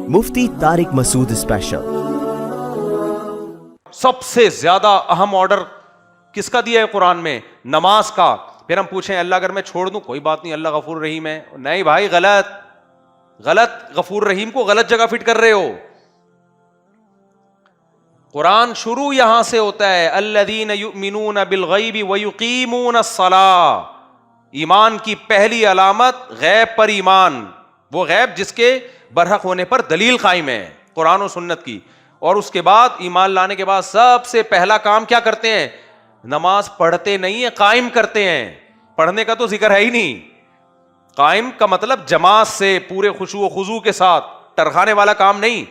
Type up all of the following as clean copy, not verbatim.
مفتی طارق مسعود special. سب سے زیادہ اہم آرڈر کس کا دیا ہے قرآن میں؟ نماز کا۔ پھر ہم پوچھیں اللہ اگر میں چھوڑ دوں کوئی بات نہیں، اللہ غفور رحیم ہے۔ نہیں بھائی، غلط، غفور رحیم کو غلط جگہ فٹ کر رہے ہو۔ قرآن شروع یہاں سے ہوتا ہے، الذین یؤمنون بالغیب ویقیمون الصلاۃ۔ ایمان کی پہلی علامت غیب پر ایمان، وہ غیب جس کے برحق ہونے پر دلیل قائم ہے قرآن و سنت کی۔ اور اس کے بعد ایمان لانے کے بعد سب سے پہلا کام کیا کرتے ہیں؟ نماز پڑھتے نہیں ہیں، قائم کرتے ہیں۔ پڑھنے کا تو ذکر ہے ہی نہیں۔ قائم کا مطلب جماعت سے پورے خشوع و خضوع کے ساتھ، ٹرکھانے والا کام نہیں۔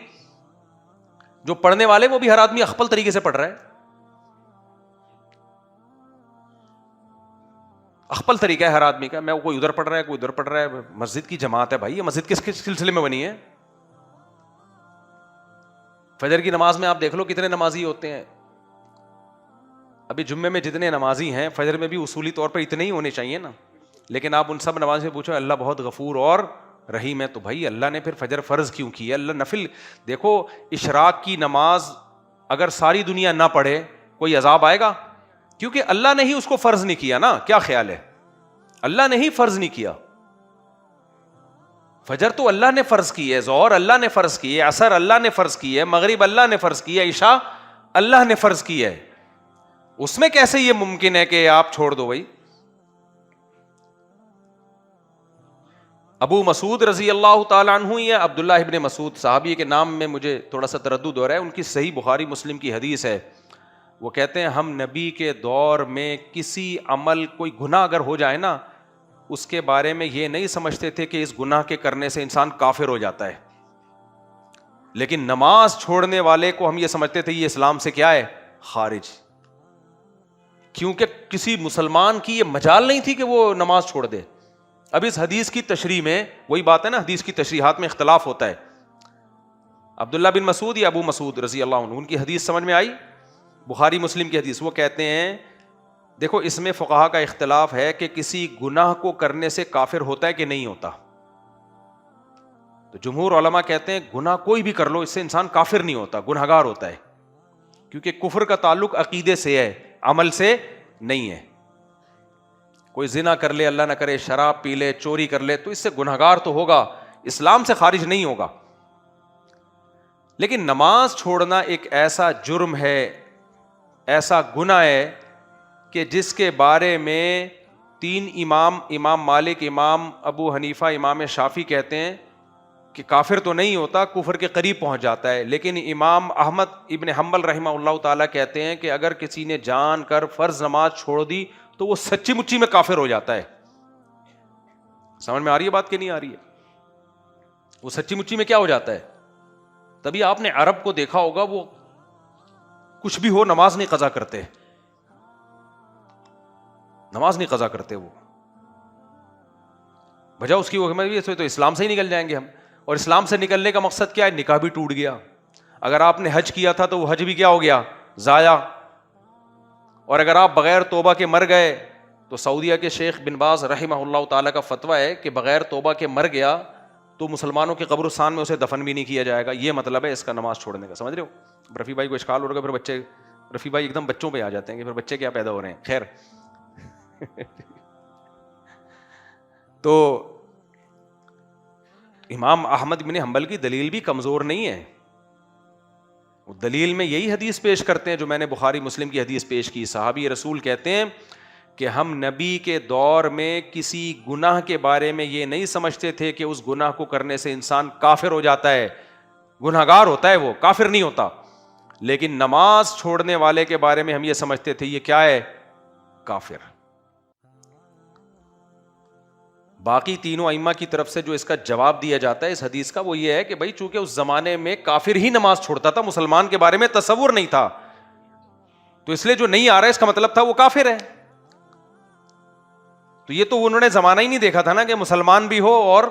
جو پڑھنے والے وہ بھی ہر آدمی اخپل طریقے سے پڑھ رہا ہے، اخپل طریقہ ہے ہر آدمی کا۔ میں کوئی ادھر پڑھ رہا ہے، کوئی ادھر پڑھ رہا ہے۔ مسجد کی جماعت ہے بھائی، یہ مسجد کس سلسلے میں بنی ہے؟ فجر کی نماز میں آپ دیکھ لو کتنے نمازی ہوتے ہیں۔ ابھی جمعے میں جتنے نمازی ہیں، فجر میں بھی اصولی طور پر اتنے ہی ہونے چاہیے نا، لیکن آپ ان سب نماز سے پوچھو اللہ بہت غفور اور رحیم ہے، تو بھائی اللہ نے پھر فجر فرض کیوں کی ہے؟ اللہ نفل دیکھو، اشراق کی نماز اگر ساری دنیا نہ پڑھے کوئی عذاب آئے گا؟ کیونکہ اللہ نے ہی اس کو فرض نہیں کیا نا۔ کیا خیال ہے؟ اللہ نے ہی فرض نہیں کیا۔ فجر تو اللہ نے فرض کی ہے، ظہر اللہ نے فرض کی ہے، عصر اللہ نے فرض کی ہے، مغرب اللہ نے فرض کی ہے، عشاء اللہ نے فرض کی ہے۔ اس میں کیسے یہ ممکن ہے کہ آپ چھوڑ دو بھائی؟ ابو مسعود رضی اللہ تعالیٰ عنہ یا عبداللہ ابن مسعود، صحابی کے نام میں مجھے تھوڑا سا تردد ہو رہا ہے، ان کی صحیح بخاری مسلم کی حدیث ہے۔ وہ کہتے ہیں ہم نبی کے دور میں کسی عمل، کوئی گناہ اگر ہو جائے نا، اس کے بارے میں یہ نہیں سمجھتے تھے کہ اس گناہ کے کرنے سے انسان کافر ہو جاتا ہے، لیکن نماز چھوڑنے والے کو ہم یہ سمجھتے تھے یہ اسلام سے کیا ہے؟ خارج۔ کیونکہ کسی مسلمان کی یہ مجال نہیں تھی کہ وہ نماز چھوڑ دے۔ اب اس حدیث کی تشریح میں وہی بات ہے نا، حدیث کی تشریحات میں اختلاف ہوتا ہے۔ عبداللہ بن مسعود یا ابو مسعود رضی اللہ عنہ، ان کی حدیث سمجھ میں آئی؟ بخاری مسلم کی حدیث۔ وہ کہتے ہیں دیکھو اس میں فقہا کا اختلاف ہے کہ کسی گناہ کو کرنے سے کافر ہوتا ہے کہ نہیں ہوتا۔ تو جمہور علماء کہتے ہیں گناہ کوئی بھی کر لو اس سے انسان کافر نہیں ہوتا، گنہگار ہوتا ہے، کیونکہ کفر کا تعلق عقیدے سے ہے، عمل سے نہیں ہے۔ کوئی زنا کر لے، اللہ نہ کرے، شراب پی لے، چوری کر لے، تو اس سے گنہگار تو ہوگا، اسلام سے خارج نہیں ہوگا۔ لیکن نماز چھوڑنا ایک ایسا جرم ہے، ایسا گناہ ہے کہ جس کے بارے میں تین امام مالک، امام ابو حنیفہ، امام شافعی کہتے ہیں کہ کافر تو نہیں ہوتا، کفر کے قریب پہنچ جاتا ہے۔ لیکن امام احمد ابن حنبل رحمہ اللہ تعالیٰ کہتے ہیں کہ اگر کسی نے جان کر فرض نماز چھوڑ دی تو وہ سچی مچی میں کافر ہو جاتا ہے۔ سمجھ میں آ رہی ہے بات کہ نہیں آ رہی ہے؟ وہ سچی مچی میں کیا ہو جاتا ہے؟ تبھی آپ نے عرب کو دیکھا ہوگا، وہ کچھ بھی ہو نماز نہیں قضا کرتے، نماز نہیں قضا کرتے وہ، وجہ اس کی وہ تو اسلام سے ہی نکل جائیں گے ہم۔ اور اسلام سے نکلنے کا مقصد کیا ہے؟ نکاح بھی ٹوٹ گیا۔ اگر آپ نے حج کیا تھا تو وہ حج بھی کیا ہو گیا؟ ضائع۔ اور اگر آپ بغیر توبہ کے مر گئے تو سعودیہ کے شیخ بن باز رحمہ اللہ تعالیٰ کا فتویٰ ہے کہ بغیر توبہ کے مر گیا تو مسلمانوں کے قبرستان میں اسے دفن بھی نہیں کیا جائے گا۔ یہ مطلب ہے اس کا نماز چھوڑنے کا، سمجھ رہے ہو؟ رفیع بھائی کو اشکال ہو رہا ہے، پھر بچے رفیع بھائی ایک دم بچوں پہ آ جاتے ہیں کہ پھر بچے کیا پیدا ہو رہے ہیں۔ خیر تو امام احمد بن حنبل کی دلیل بھی کمزور نہیں ہے، وہ دلیل میں یہی حدیث پیش کرتے ہیں جو میں نے بخاری مسلم کی حدیث پیش کی۔ صحابی رسول کہتے ہیں کہ ہم نبی کے دور میں کسی گناہ کے بارے میں یہ نہیں سمجھتے تھے کہ اس گناہ کو کرنے سے انسان کافر ہو جاتا ہے، گنہگار ہوتا ہے، وہ کافر نہیں ہوتا۔ لیکن نماز چھوڑنے والے کے بارے میں ہم یہ سمجھتے تھے یہ کیا ہے؟ کافر۔ باقی تینوں ائمہ کی طرف سے جو اس کا جواب دیا جاتا ہے اس حدیث کا، وہ یہ ہے کہ بھائی چونکہ اس زمانے میں کافر ہی نماز چھوڑتا تھا، مسلمان کے بارے میں تصور نہیں تھا، تو اس لیے جو نہیں آ رہا ہے اس کا مطلب تھا وہ کافر ہے۔ تو یہ تو انہوں نے زمانہ ہی نہیں دیکھا تھا نا کہ مسلمان بھی ہو اور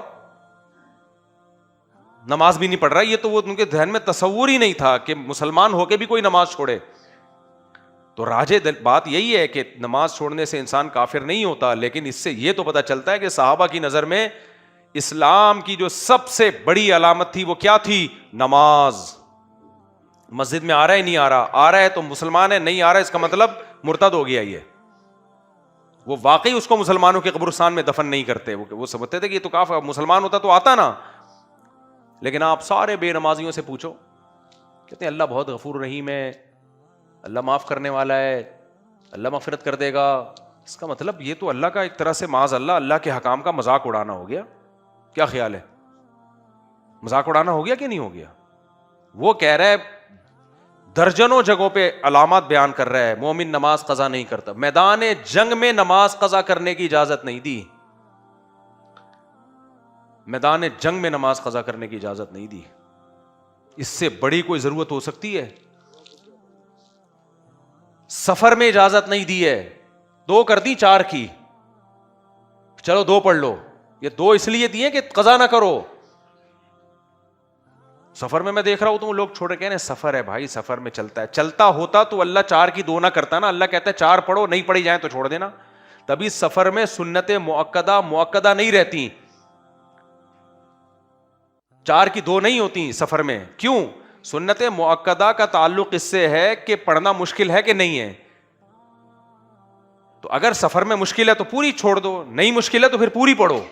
نماز بھی نہیں پڑھ رہا، یہ تو وہ ان کے ذہن میں تصور ہی نہیں تھا کہ مسلمان ہو کے بھی کوئی نماز چھوڑے۔ تو راجح بات یہی ہے کہ نماز چھوڑنے سے انسان کافر نہیں ہوتا، لیکن اس سے یہ تو پتہ چلتا ہے کہ صحابہ کی نظر میں اسلام کی جو سب سے بڑی علامت تھی وہ کیا تھی؟ نماز. مسجد میں آ رہا ہے نہیں آ رہا ہے تو مسلمان ہے, نہیں آ رہا ہے اس کا مطلب مرتد ہو گیا. یہ وہ واقعی اس کو مسلمانوں کے قبرستان میں دفن نہیں کرتے, وہ سمجھتے تھے کہ یہ تو کافر, مسلمان ہوتا تو آتا نا. لیکن آپ سارے بے نمازیوں سے پوچھو, کہتے ہیں اللہ بہت غفور رحیم ہے, اللہ معاف کرنے والا ہے, اللہ مغفرت کر دے گا. اس کا مطلب یہ تو اللہ کا ایک طرح سے معاذ اللہ کے حکام کا مذاق اڑانا ہو گیا. کیا خیال ہے, مذاق اڑانا ہو گیا کہ نہیں ہو گیا؟ وہ کہہ رہا ہے, درجنوں جگہوں پہ علامات بیان کر رہا ہے, مومن نماز قضا نہیں کرتا. میدان جنگ میں نماز قضا کرنے کی اجازت نہیں دی, میدان جنگ میں نماز قضا کرنے کی اجازت نہیں دی. اس سے بڑی کوئی ضرورت ہو سکتی ہے؟ سفر میں اجازت نہیں دی ہے, 2 کر دی 4 کی, چلو 2 پڑھ لو. یہ 2 اس لیے دیے کہ قضا نہ کرو. سفر میں دیکھ رہا ہوں تو لوگ چھوڑے کہنے سفر ہے بھائی, سفر میں چلتا ہے. چلتا ہوتا تو اللہ 4 کی 2 نہ کرتا نا, اللہ کہتا ہے 4 پڑھو, نہیں پڑھی جائیں تو چھوڑ دینا. تبھی سفر میں سنت مؤکدہ نہیں رہتی, 4 کی 2 نہیں ہوتی سفر میں. کیوں؟ سنت مؤکدہ کا تعلق اس سے ہے کہ پڑھنا مشکل ہے کہ نہیں ہے. تو اگر سفر میں مشکل ہے تو پوری چھوڑ دو, نہیں مشکل ہے تو پھر پوری پڑھو.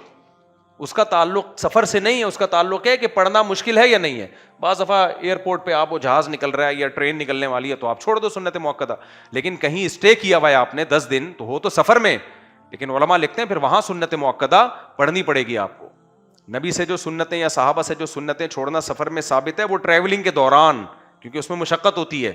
اس کا تعلق سفر سے نہیں ہے, اس کا تعلق ہے کہ پڑھنا مشکل ہے یا نہیں ہے. بعض دفعہ ایئرپورٹ پہ آپ وہ جہاز نکل رہا ہے یا ٹرین نکلنے والی ہے تو آپ چھوڑ دو سنت مؤکدہ. لیکن کہیں اسٹے کیا ہوا ہے آپ نے 10 دن تو ہو تو سفر میں, لیکن علماء لکھتے ہیں پھر وہاں سنت مؤکدہ پڑھنی پڑے گی آپ کو. نبی سے جو سنتیں یا صحابہ سے جو سنتیں چھوڑنا سفر میں ثابت ہے وہ ٹریولنگ کے دوران, کیونکہ اس میں مشقت ہوتی ہے.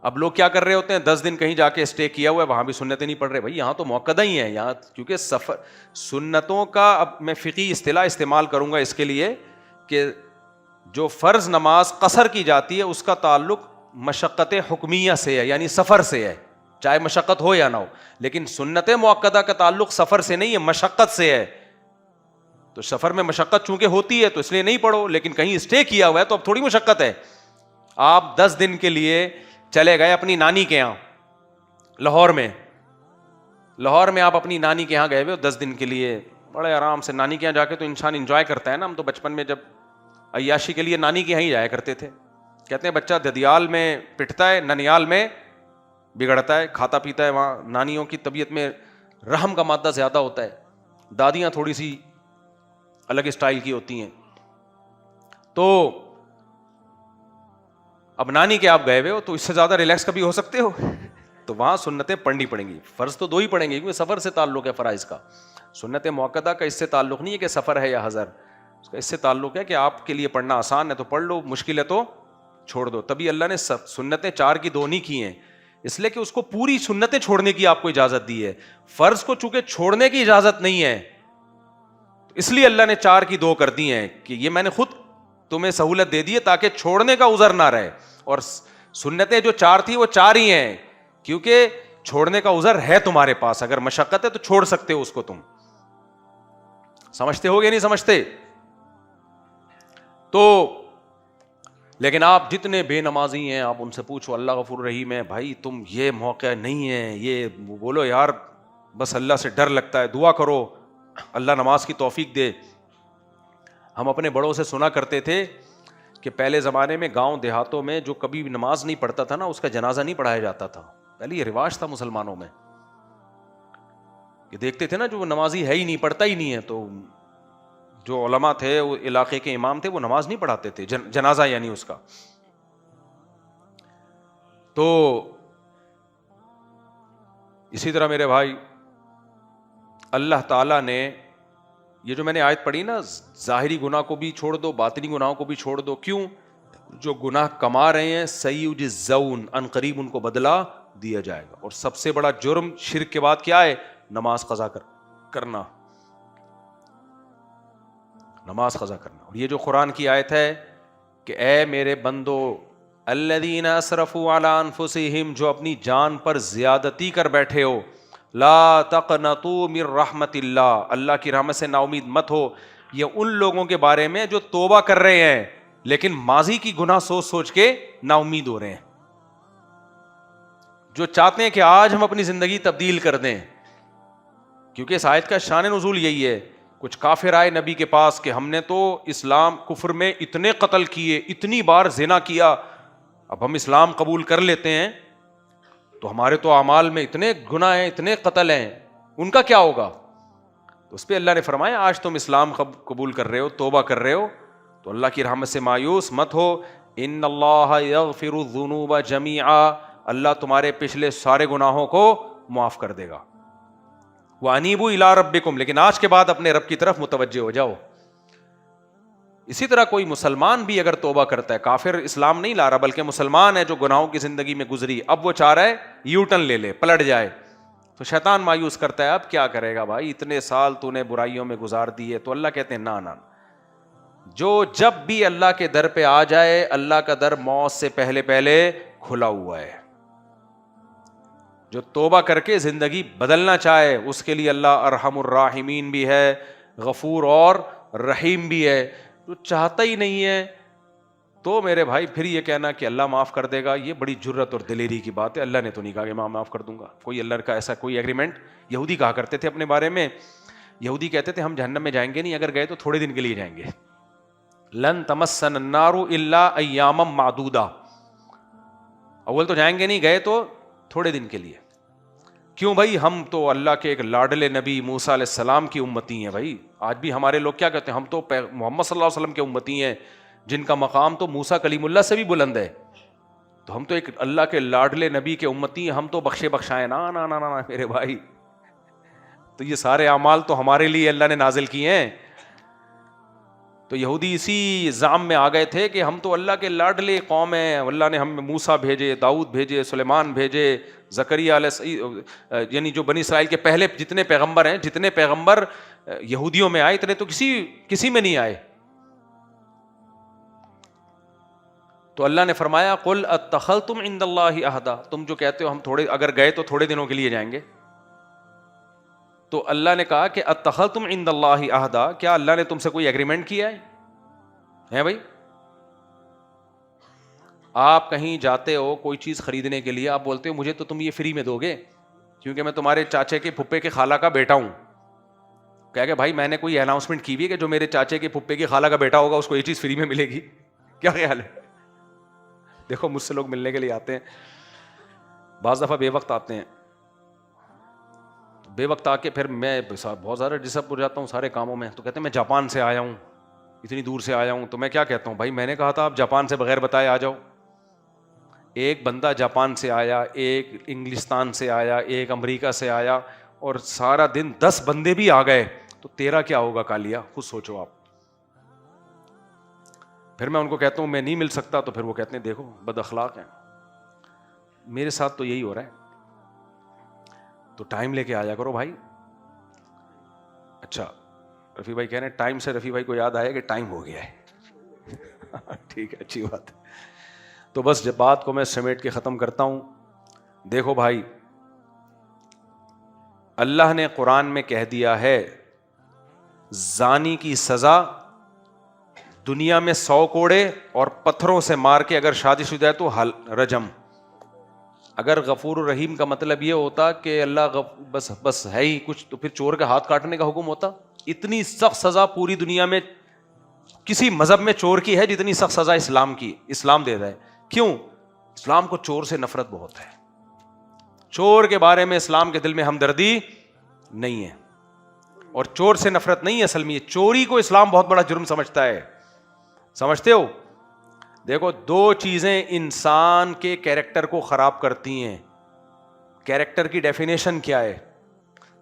اب لوگ کیا کر رہے ہوتے ہیں, 10 دن کہیں جا کے اسٹے کیا ہوا ہے, وہاں بھی سنتیں نہیں پڑھ رہے. بھائی یہاں تو مؤکدہ ہی ہیں یہاں, کیونکہ سفر سنتوں کا, اب میں فقہی اصطلاح استعمال کروں گا اس کے لیے کہ جو فرض نماز قصر کی جاتی ہے اس کا تعلق مشقت حکمیہ سے ہے, یعنی سفر سے ہے, چاہے مشقت ہو یا نہ ہو. لیکن سنت مؤکدہ کا تعلق سفر سے نہیں ہے, مشقت سے ہے. تو سفر میں مشقت چونکہ ہوتی ہے تو اس لیے نہیں پڑھو, لیکن کہیں اسٹے کیا ہوا ہے تو اب تھوڑی مشقت ہے. آپ 10 دن کے لیے چلے گئے اپنی نانی کے یہاں لاہور میں آپ اپنی نانی کے یہاں گئے ہوئے 10 دن کے لیے, بڑے آرام سے. نانی کے یہاں جا کے تو انسان انجوائے کرتا ہے نا. ہم تو بچپن میں جب عیاشی کے لیے نانی کے یہاں ہی جایا کرتے تھے. کہتے ہیں بچہ ددیال میں پٹتا ہے, ننیال میں بگڑتا ہے, کھاتا پیتا ہے. وہاں نانیوں کی طبیعت میں رحم کا مادہ زیادہ ہوتا ہے, دادیاں تھوڑی سی الگ اسٹائل کی ہوتی ہیں. تو اب نانی کے آپ گئے ہوئے ہو تو اس سے زیادہ ریلیکس کبھی ہو سکتے ہو؟ تو وہاں سنتیں پڑھنی پڑیں گی. فرض تو 2 ہی پڑھیں گے کیونکہ سفر سے تعلق ہے فرائض کا. سنت مؤکدہ کا اس سے تعلق نہیں ہے کہ سفر ہے یا حضر, اس کا اس سے تعلق ہے کہ آپ کے لیے پڑھنا آسان ہے تو پڑھ لو, مشکل ہے تو چھوڑ دو. تبھی اللہ نے سنتیں 4 کی 2 نہیں کی ہیں, اس لیے کہ اس کو پوری سنتیں چھوڑنے کی آپ کو اجازت دی ہے. فرض کو چونکہ چھوڑنے کی اجازت نہیں ہے اس لیے اللہ نے 4 کی 2 کر دی ہیں کہ یہ میں نے خود تمہیں سہولت دے دی ہے تاکہ چھوڑنے کا عذر نہ رہے. اور سنتیں جو 4 تھی وہ 4 ہی ہیں کیونکہ چھوڑنے کا عذر ہے تمہارے پاس. اگر مشقت ہے تو چھوڑ سکتے ہو اس کو. تم سمجھتے ہو گے نہیں سمجھتے؟ تو لیکن آپ جتنے بے نمازی ہیں آپ ان سے پوچھو, اللہ غفور رحیم ہے. بھائی تم یہ موقع نہیں ہے, یہ بولو یار بس اللہ سے ڈر لگتا ہے, دعا کرو اللہ نماز کی توفیق دے. ہم اپنے بڑوں سے سنا کرتے تھے کہ پہلے زمانے میں گاؤں دیہاتوں میں جو کبھی نماز نہیں پڑھتا تھا نا اس کا جنازہ نہیں پڑھایا جاتا تھا. پہلے یہ رواج تھا مسلمانوں میں کہ دیکھتے تھے نا جو نمازی ہے ہی نہیں, پڑھتا ہی نہیں ہے, تو جو علماء تھے وہ علاقے کے امام تھے وہ نماز نہیں پڑھاتے تھے, جنازہ یعنی اس کا. تو اسی طرح میرے بھائی اللہ تعالیٰ نے یہ جو میں نے آیت پڑھی نا, ظاہری گناہ کو بھی چھوڑ دو باطنی گناہوں کو بھی چھوڑ دو. کیوں؟ جو گناہ کما رہے ہیں سیجزون, ان قریب ان کو بدلہ دیا جائے گا. اور سب سے بڑا جرم شرک کے بعد کیا ہے؟ نماز قضا کرنا, نماز قضا کرنا. اور یہ جو قرآن کی آیت ہے کہ اے میرے بندو الذین اسرفوا علی انفسہم, جو اپنی جان پر زیادتی کر بیٹھے ہو, لا تقنطوا من رحمت اللہ, اللہ کی رحمت سے نا امید مت ہو. یہ ان لوگوں کے بارے میں جو توبہ کر رہے ہیں لیکن ماضی کی گناہ سوچ سوچ کے نا امید ہو رہے ہیں, جو چاہتے ہیں کہ آج ہم اپنی زندگی تبدیل کر دیں. کیونکہ اس آیت کا شان نزول یہی ہے کچھ کافر آئے نبی کے پاس کہ ہم نے تو اسلام کفر میں اتنے قتل کیے، اتنی بار زنا کیا، اب ہم اسلام قبول کر لیتے ہیں تو ہمارے تو اعمال میں اتنے گناہ ہیں، اتنے قتل ہیں، ان کا کیا ہوگا؟ تو اس پہ اللہ نے فرمایا آج تم اسلام قبول کر رہے ہو، توبہ کر رہے ہو تو اللہ کی رحمت سے مایوس مت ہو، ان اللہ یغفر الذنوب جمیعا، اللہ تمہارے پچھلے سارے گناہوں کو معاف کر دے گا۔ وَأَنِيبُوا إِلَىٰ رَبِّكُمْ، لیکن آج کے بعد اپنے رب کی طرف متوجہ ہو جاؤ۔ اسی طرح کوئی مسلمان بھی اگر توبہ کرتا ہے، کافر اسلام نہیں لا رہا بلکہ مسلمان ہے جو گناہوں کی زندگی میں گزری، اب وہ چاہ رہا ہے یو ٹرن لے لے، پلٹ جائے، تو شیطان مایوس کرتا ہے اب کیا کرے گا بھائی، اتنے سال تو نے برائیوں میں گزار دیے۔ تو اللہ کہتے ہیں نہ، جو جب بھی اللہ کے در پہ آ جائے، اللہ کا در موت سے پہلے کھلا ہوا ہے۔ جو توبہ کر کے زندگی بدلنا چاہے اس کے لیے اللہ ارحم الراحمین بھی ہے، غفور اور رحیم بھی ہے۔ جو چاہتا ہی نہیں ہے تو میرے بھائی پھر یہ کہنا کہ اللہ معاف کر دے گا، یہ بڑی جرت اور دلیری کی بات ہے۔ اللہ نے تو نہیں کہا کہ میں معاف کر دوں گا، کوئی اللہ کا ایسا کوئی ایگریمنٹ۔ یہودی کہا کرتے تھے اپنے بارے میں، یہودی کہتے تھے ہم جہنم میں جائیں گے نہیں، اگر گئے تو تھوڑے دن کے لیے جائیں گے، لن تمسن النار الا ایاما معدودہ، اول تو جائیں گے نہیں، گئے تو تھوڑے دن کے لیے۔ کیوں بھائی؟ ہم تو اللہ کے ایک لاڈلے نبی موسیٰ علیہ السلام کی امتی ہیں بھائی۔ آج بھی ہمارے لوگ کیا کہتے ہیں، ہم تو محمد صلی اللہ علیہ وسلم کے امتی ہیں جن کا مقام تو موسیٰ کلیم اللہ سے بھی بلند ہے، تو ہم تو ایک اللہ کے لاڈلے نبی کے امتی ہیں، ہم تو بخشے بخشائے۔ نا نا نا نا میرے بھائی، تو یہ سارے اعمال تو ہمارے لیے اللہ نے نازل کیے ہیں۔ تو یہودی اسی زعم میں آ گئے تھے کہ ہم تو اللہ کے لاڈلے قوم ہیں، اللہ نے ہمیں موسیٰ بھیجے، داؤد بھیجے، سلیمان بھیجے، زکریا علیہ، یعنی جو بنی اسرائیل کے پہلے جتنے پیغمبر ہیں، جتنے پیغمبر یہودیوں میں آئے اتنے تو کسی میں نہیں آئے۔ تو اللہ نے فرمایا قل اتخذتم عند اللہ عہدا، تم جو کہتے ہو ہم تھوڑے، اگر گئے تو تھوڑے دنوں کے لیے جائیں گے، تو اللہ نے کہا کہ اتخذتم عند اللہ عہدا، کیا اللہ نے تم سے کوئی ایگریمنٹ کیا ہے بھائی؟ آپ کہیں جاتے ہو کوئی چیز خریدنے کے لیے، آپ بولتے ہو مجھے تو تم یہ فری میں دو گے کیونکہ میں تمہارے چاچے کے پھپھے کے خالہ کا بیٹا ہوں۔ کہ بھائی میں نے کوئی اناؤنسمنٹ کی ہوئی کہ جو میرے چاچے کے پھپھے کی خالہ کا بیٹا ہوگا اس کو یہ چیز فری میں ملے گی؟ کیا خیال ہے؟ دیکھو مجھ سے لوگ ملنے کے لیے آتے ہیں، بعض دفعہ بے وقت آتے ہیں، بے وقت آ کے پھر میں بہت زیادہ ڈسٹرب ہو جاتا ہوں سارے کاموں میں، تو کہتے ہیں میں جاپان سے آیا ہوں، اتنی دور سے آیا ہوں۔ تو میں کیا کہتا ہوں، بھائی میں نے کہا تھا آپ جاپان سے بغیر بتائے آ جاؤ۔ ایک بندہ جاپان سے آیا، ایک انگلستان سے آیا، ایک امریکہ سے آیا، اور سارا دن 10 بندے بھی آ گئے، تو تیرا کیا ہوگا کالیا؟ خود سوچو آپ۔ پھر میں ان کو کہتا ہوں میں نہیں مل سکتا، تو پھر وہ کہتے ہیں دیکھو بد اخلاق ہیں۔ میرے ساتھ تو یہی ہو رہا ہے، تو ٹائم لے کے آیا کرو بھائی۔ اچھا رفیع بھائی کہہ رہے ہیں ٹائم سے، رفیع بھائی کو یاد آیا کہ ٹائم ہو گیا ہے۔ ٹھیک ہے، اچھی بات ہے۔ تو بس جب بات کو میں سمیٹ کے ختم کرتا ہوں، دیکھو بھائی اللہ نے قرآن میں کہہ دیا ہے زانی کی سزا دنیا میں 100 کوڑے اور پتھروں سے مار کے اگر شادی شدہ ہے تو رجم۔ اگر غفور الرحیم کا مطلب یہ ہوتا کہ اللہ بس ہے ہی کچھ، تو پھر چور کا ہاتھ کاٹنے کا حکم ہوتا؟ اتنی سخت سزا پوری دنیا میں کسی مذہب میں چور کی ہے جتنی سخت سزا اسلام کی، اسلام دے رہا ہے۔ کیوں؟ اسلام کو چور سے نفرت بہت ہے، چور کے بارے میں اسلام کے دل میں ہمدردی نہیں ہے، اور چور سے نفرت نہیں ہے، اصل میں یہ چوری کو اسلام بہت بڑا جرم سمجھتا ہے، سمجھتے ہو؟ دیکھو 2 چیزیں انسان کے کیریکٹر کو خراب کرتی ہیں۔ کیریکٹر کی ڈیفینیشن کیا ہے؟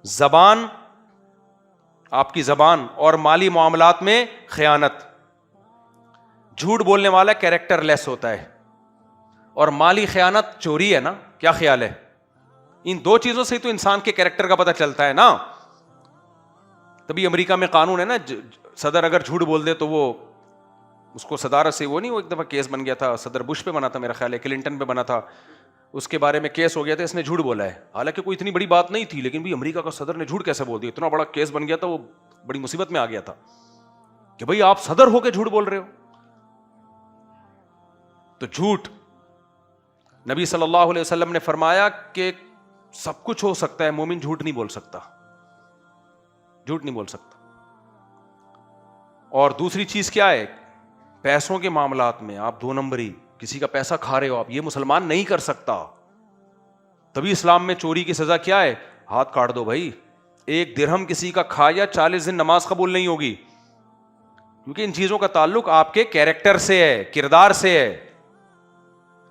زبان، آپ کی زبان، اور مالی معاملات میں خیانت۔ جھوٹ بولنے والا کیریکٹر لیس ہوتا ہے، اور مالی خیانت چوری ہے نا، کیا خیال ہے؟ ان 2 چیزوں سے تو انسان کے کیریکٹر کا پتہ چلتا ہے نا۔ تبھی امریکہ میں قانون ہے نا، صدر اگر جھوٹ بول دے تو وہ اس کو صدارت سے، وہ نہیں، وہ ایک دفعہ کیس بن گیا تھا، صدر بش پہ بنا تھا میرا خیال ہے، کلنٹن پہ بنا تھا، اس کے بارے میں کیس ہو گیا تھا، اس نے جھوٹ بولا ہے، حالانکہ کوئی اتنی بڑی بات نہیں تھی، لیکن بھی امریکہ کا صدر نے جھوٹ کیسے بول دیا، اتنا بڑا کیس بن گیا تھا، وہ بڑی مصیبت میں آ گیا تھا کہ بھئی آپ صدر ہو کے جھوٹ بول رہے ہو۔ تو جھوٹ، نبی صلی اللہ علیہ وسلم نے فرمایا کہ سب کچھ ہو سکتا ہے، مومن جھوٹ نہیں بول سکتا، جھوٹ نہیں بول سکتا۔ اور دوسری چیز کیا ہے, پیسوں کے معاملات میں آپ 2 نمبری, کسی کا پیسہ کھا رہے ہو آپ, یہ مسلمان نہیں کر سکتا. تبھی اسلام میں چوری کی سزا کیا ہے, ہاتھ کاٹ دو بھائی. 1 درہم کسی کا کھایا 40 دن نماز قبول نہیں ہوگی, کیونکہ ان چیزوں کا تعلق آپ کے کیریکٹر سے ہے, کردار سے ہے.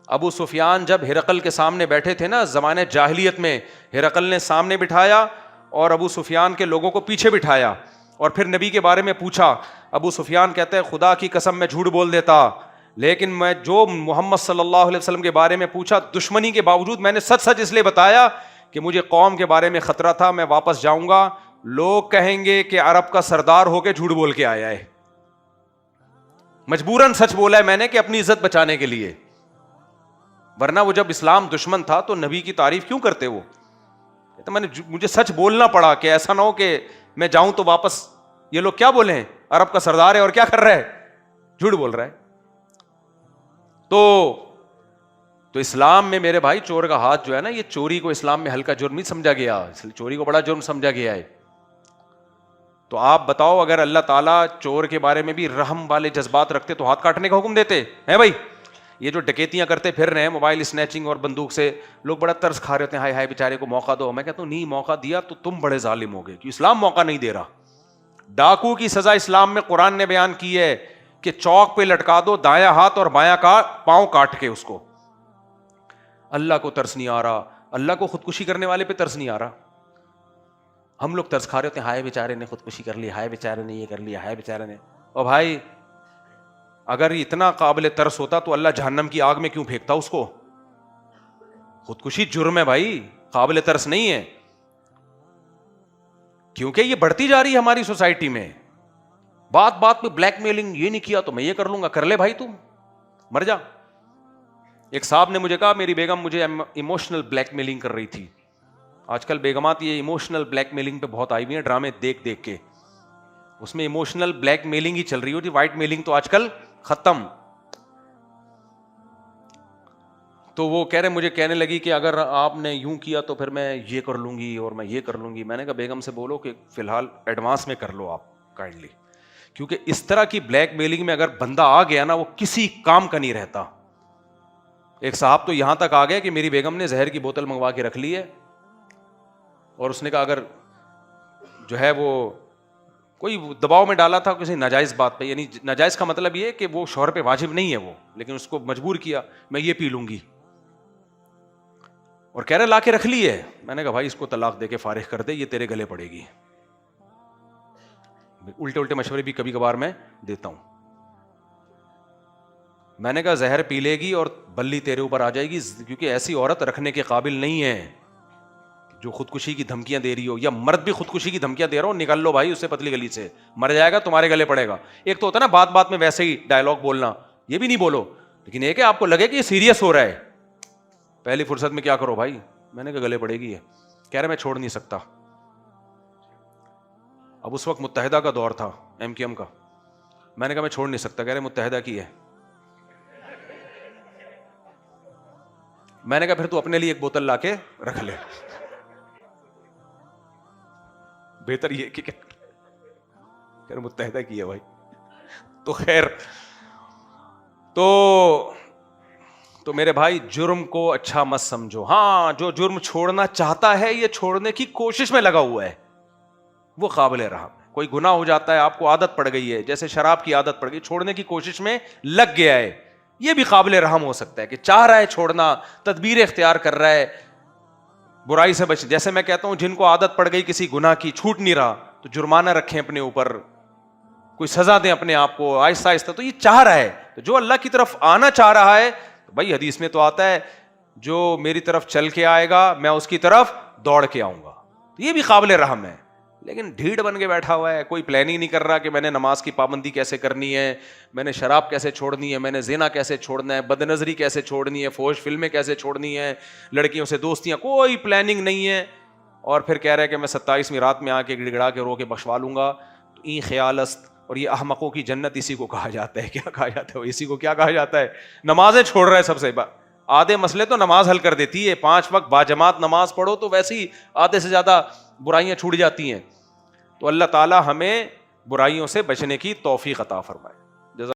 ابو سفیان جب ہرقل کے سامنے بیٹھے تھے نا زمانے جاہلیت میں, ہرقل نے سامنے بٹھایا اور ابو سفیان کے لوگوں کو پیچھے بٹھایا, اور پھر نبی کے بارے میں پوچھا. ابو سفیان کہتے ہیں خدا کی قسم میں جھوٹ بول دیتا, لیکن میں جو محمد صلی اللہ علیہ وسلم کے بارے میں پوچھا دشمنی کے باوجود میں نے سچ سچ اس لیے بتایا کہ مجھے قوم کے بارے میں خطرہ تھا, میں واپس جاؤں گا لوگ کہیں گے کہ عرب کا سردار ہو کے جھوٹ بول کے آیا ہے. مجبوراً سچ بولا ہے میں نے کہ اپنی عزت بچانے کے لیے, ورنہ وہ جب اسلام دشمن تھا تو نبی کی تعریف کیوں کرتے. وہ کہتے مجھے سچ بولنا پڑا کہ ایسا نہ ہو کہ میں جاؤں تو واپس یہ لوگ کیا بولے ہیں, عرب کا سردار ہے اور کیا کر رہا ہے, جھوٹ بول رہا ہے. تو اسلام میں میرے بھائی چور کا ہاتھ جو ہے نا, یہ چوری کو اسلام میں ہلکا جرم نہیں سمجھا گیا, اس لیے چوری کو بڑا جرم سمجھا گیا ہے. تو آپ بتاؤ اگر اللہ تعالیٰ چور کے بارے میں بھی رحم والے جذبات رکھتے تو ہاتھ کاٹنے کا حکم دیتے ہیں بھائی. یہ جو ڈکیتیاں کرتے پھر رہے ہیں موبائل اسنیچنگ اور بندوق سے, لوگ بڑا ترس کھا رہے ہوتے ہیں, ہائے ہائے بیچارے کو موقع دو. میں کہتا ہوں نہیں, موقع دیا تو تم بڑے ظالم ہو گئے, کہ اسلام موقع نہیں دے رہا. ڈاکو کی سزا اسلام میں قرآن نے بیان کی ہے کہ چوک پہ لٹکا دو, دایاں ہاتھ اور بایاں کا پاؤں کاٹ کے اس کو. اللہ کو ترس نہیں آ رہا, اللہ کو خودکشی کرنے والے پہ ترس نہیں آ رہا. ہم لوگ ترس کھا رہے ہوتے ہیں, ہائے بیچارے نے خودکشی کر لی, ہائے بیچارے نے یہ کر لیا, ہائے بیچارے نے. او بھائی اگر اتنا قابل ترس ہوتا تو اللہ جہنم کی آگ میں کیوں پھینکتا اس کو. خودکشی جرم ہے بھائی, قابل ترس نہیں ہے, کیونکہ یہ بڑھتی جا رہی ہے ہماری سوسائٹی میں. بات بات پہ بلیک میلنگ, یہ نہیں کیا تو میں یہ کر لوں گا, کر لے بھائی تم مر جا. ایک صاحب نے مجھے کہا میری بیگم مجھے ایموشنل بلیک میلنگ کر رہی تھی. آج کل بیگمات یہ ایموشنل بلیک میلنگ پہ بہت آئی ہوئی ہیں, ڈرامے دیکھ دیکھ کے, اس میں ایموشنل بلیک میلنگ ہی چل رہی ہوتی, وائٹ میلنگ تو آج کل ختم. تو وہ کہہ رہے مجھے کہنے لگی کہ اگر آپ نے یوں کیا تو پھر میں یہ کر لوں گی اور میں یہ کر لوں گی. میں نے کہا بیگم سے بولو کہ فی الحال ایڈوانس میں کر لو آپ کائنڈلی, کیونکہ اس طرح کی بلیک میلنگ میں اگر بندہ آ گیا نا وہ کسی کام کا نہیں رہتا. ایک صاحب تو یہاں تک آ گیا کہ میری بیگم نے زہر کی بوتل منگوا کے رکھ لی ہے, اور اس نے کہا اگر جو ہے وہ کوئی دباؤ میں ڈالا تھا کسی ناجائز بات پہ, یعنی ناجائز کا مطلب یہ کہ وہ شوہر پہ واجب نہیں ہے وہ, لیکن اس کو مجبور کیا میں یہ پی لوں گی, اور کہہ رہے لا کے رکھ لی ہے. میں نے کہا بھائی اس کو طلاق دے کے فارغ کر دے, یہ تیرے گلے پڑے گی. الٹے الٹے مشورے بھی کبھی کبھار میں دیتا ہوں. میں نے کہا زہر پی لے گی اور بلی تیرے اوپر آ جائے گی, کیونکہ ایسی عورت رکھنے کے قابل نہیں ہے جو خودکشی کی دھمکیاں دے رہی ہو, یا مرد بھی خودکشی کی دھمکیاں دے رہا ہو, نکال لو بھائی اس سے پتلی گلی سے, مر جائے گا تمہارے گلے پڑے گا. ایک تو ہوتا ہے نا بات بات میں ویسے ہی ڈائلاگ بولنا, یہ بھی نہیں بولو, لیکن ایک ہے آپ کو لگے کہ یہ سیریس ہو رہا ہے, پہلی فرصت میں کیا کرو بھائی. میں نے کہا گلے پڑے گی ہے. کہہ رہے میں چھوڑ نہیں سکتا. اب اس وقت متحدہ کا دور تھا, MKM کا. میں نے کہا میں چھوڑ نہیں سکتا. کہہ رہے متحدہ کی ہے. میں نے کہا پھر تو اپنے لیے ایک بوتل لا کے رکھ لے, بہتر یہ کہ متحدہ کی ہے بھائی. تو خیر, تو میرے بھائی جرم کو اچھا مت سمجھو. ہاں جو جرم چھوڑنا چاہتا ہے, یہ چھوڑنے کی کوشش میں لگا ہوا ہے, وہ قابل رحم ہے. کوئی گناہ ہو جاتا ہے, آپ کو عادت پڑ گئی ہے, جیسے شراب کی عادت پڑ گئی, چھوڑنے کی کوشش میں لگ گیا ہے, یہ بھی قابل رحم ہو سکتا ہے کہ چاہ رہا ہے چھوڑنا, تدبیر اختیار کر رہا ہے برائی سے بچ. جیسے میں کہتا ہوں جن کو عادت پڑ گئی کسی گناہ کی, چھوٹ نہیں رہا, تو جرمانہ رکھیں اپنے اوپر, کوئی سزا دیں اپنے آپ کو آہستہ آہستہ. تو یہ چاہ رہا ہے, تو جو اللہ کی طرف آنا چاہ رہا ہے, بھائی حدیث میں تو آتا ہے جو میری طرف چل کے آئے گا میں اس کی طرف دوڑ کے آؤں گا, یہ بھی قابل رحم ہے. لیکن ڈھیڑ بن کے بیٹھا ہوا ہے, کوئی پلاننگ نہیں کر رہا کہ میں نے نماز کی پابندی کیسے کرنی ہے, میں نے شراب کیسے چھوڑنی ہے, میں نے زنا کیسے چھوڑنا ہے, بد نظری کیسے چھوڑنی ہے, فحش فلمیں کیسے چھوڑنی ہے, لڑکیوں سے دوستیاں, کوئی پلاننگ نہیں ہے. اور پھر کہہ رہے کہ میں 27ویں رات میں آ کے گڑگڑا کے رو کے بخشوا لوں گا. تو این خیال است, اور یہ احمقوں کی جنت اسی کو کہا جاتا ہے. کیا کہا جاتا ہے, اسی کو کیا کہا جاتا ہے, نمازیں چھوڑ رہا ہے. سب سے آدھے مسئلے تو نماز حل کر دیتی ہے, 5 وقت باجماعت نماز پڑھو تو ویسے ہی آدھے سے زیادہ برائیاں چھوٹ جاتی ہیں. تو اللہ تعالیٰ ہمیں برائیوں سے بچنے کی توفیق عطا فرمائے.